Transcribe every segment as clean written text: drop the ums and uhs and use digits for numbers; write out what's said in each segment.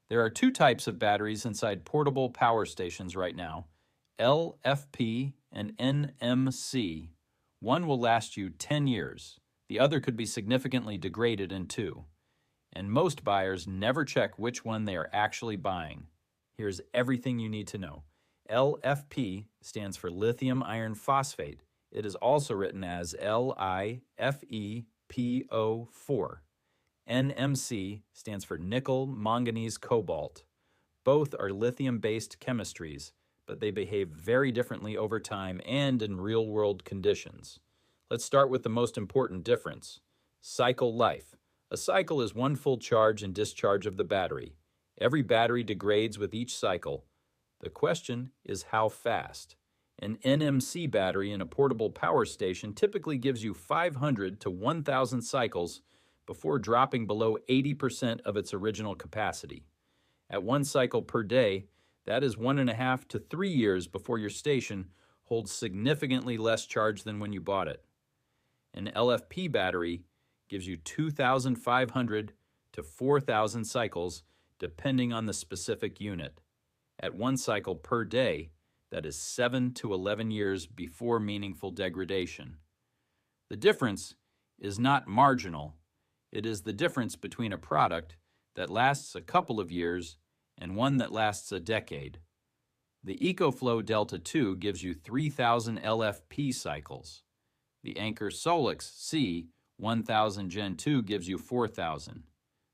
There are two types of batteries inside portable power stations right now, LFP and NMC. One will last you 10 years. The other could be significantly degraded in 2. And most buyers never check which one they are actually buying. Here's everything you need to know. LFP stands for lithium iron phosphate. It is also written as LiFePO4. NMC stands for nickel manganese cobalt. Both are lithium-based chemistries, but they behave very differently over time and in real-world conditions. Let's start with the most important difference: cycle life. A cycle is one full charge and discharge of the battery. Every battery degrades with each cycle. The question is how fast. An NMC battery in a portable power station typically gives you 500 to 1,000 cycles before dropping below 80% of its original capacity. At 1 cycle per day, that is 1.5 to 3 years before your station holds significantly less charge than when you bought it. An LFP battery gives you 2,500 to 4,000 cycles depending on the specific unit. At 1 cycle per day, that is 7 to 11 years before meaningful degradation. The difference is not marginal. It is the difference between a product that lasts a couple of years and one that lasts a decade. The EcoFlow Delta 2 gives you 3,000 LFP cycles. The Anker SOLIX C 1000 Gen 2 gives you 4,000.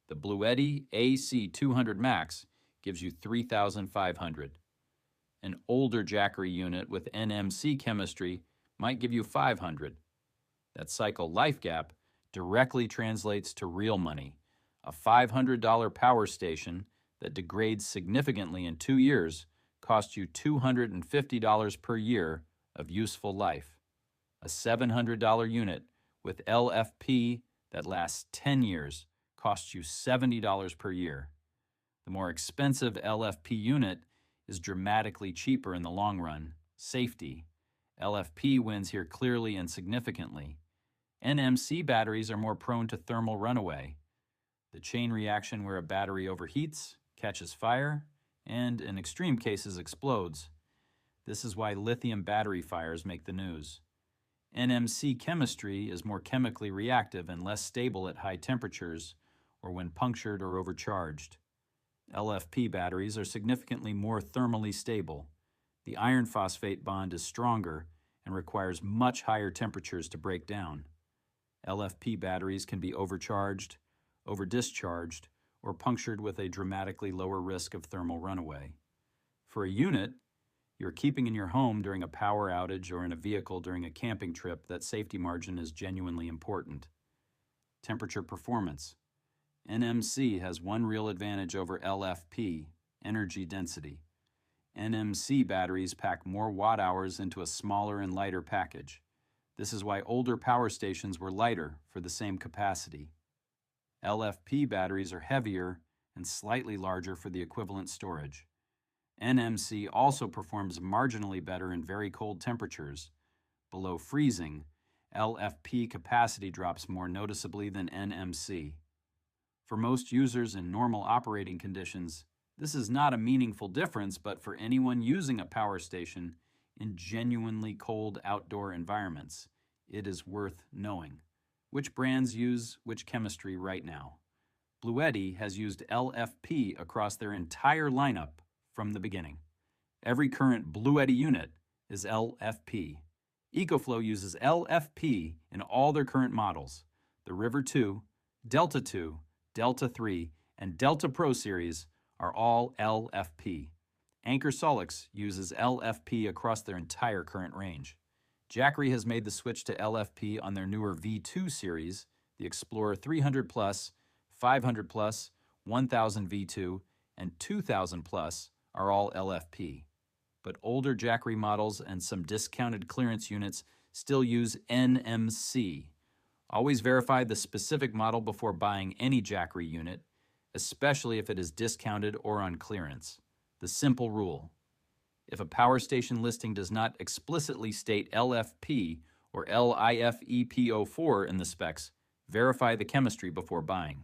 The BLUETTI AC200 Max gives you 3,500. An older Jackery unit with NMC chemistry might give you 500. That cycle life gap directly translates to real money. A $500 power station that degrades significantly in 2 years costs you $250 per year of useful life. A $700 unit with LFP that lasts 10 years costs you $70 per year. The more expensive LFP unit is dramatically cheaper in the long run. Safety. LFP wins here clearly and significantly. NMC batteries are more prone to thermal runaway, the chain reaction where a battery overheats, catches fire, and in extreme cases explodes. This is why lithium battery fires make the news. NMC chemistry is more chemically reactive and less stable at high temperatures or when punctured or overcharged. LFP batteries are significantly more thermally stable. The iron phosphate bond is stronger and requires much higher temperatures to break down. LFP batteries can be overcharged, overdischarged, or punctured with a dramatically lower risk of thermal runaway. For a unit you're keeping in your home during a power outage or in a vehicle during a camping trip, that safety margin is genuinely important. Temperature performance. NMC has one real advantage over LFP: energy density. NMC batteries pack more watt-hours into a smaller and lighter package. This is why older power stations were lighter for the same capacity. LFP batteries are heavier and slightly larger for the equivalent storage. NMC also performs marginally better in very cold temperatures. Below freezing, LFP capacity drops more noticeably than NMC. For most users in normal operating conditions, this is not a meaningful difference, but for anyone using a power station in genuinely cold outdoor environments, it is worth knowing. Which brands use which chemistry right now? BLUETTI has used LFP across their entire lineup from the beginning. Every current BLUETTI unit is LFP. EcoFlow uses LFP in all their current models. The River 2, Delta 2, Delta 3, and Delta Pro series are all LFP. Anker SOLIX uses LFP across their entire current range. Jackery has made the switch to LFP on their newer V2 series, the Explorer 300 Plus, 500 Plus, 1000 V2, and 2000 Plus are all LFP. But older Jackery models and some discounted clearance units still use NMC. Always verify the specific model before buying any Jackery unit, especially if it is discounted or on clearance. The simple rule: if a power station listing does not explicitly state LFP or LiFePO4 in the specs, verify the chemistry before buying.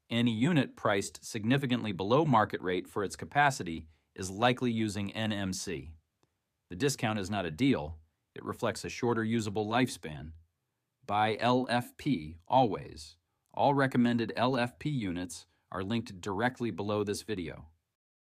Any unit priced significantly below market rate for its capacity is likely using NMC. The discount is not a deal. It reflects a shorter usable lifespan. Buy LFP always. All recommended LFP units are linked directly below this video.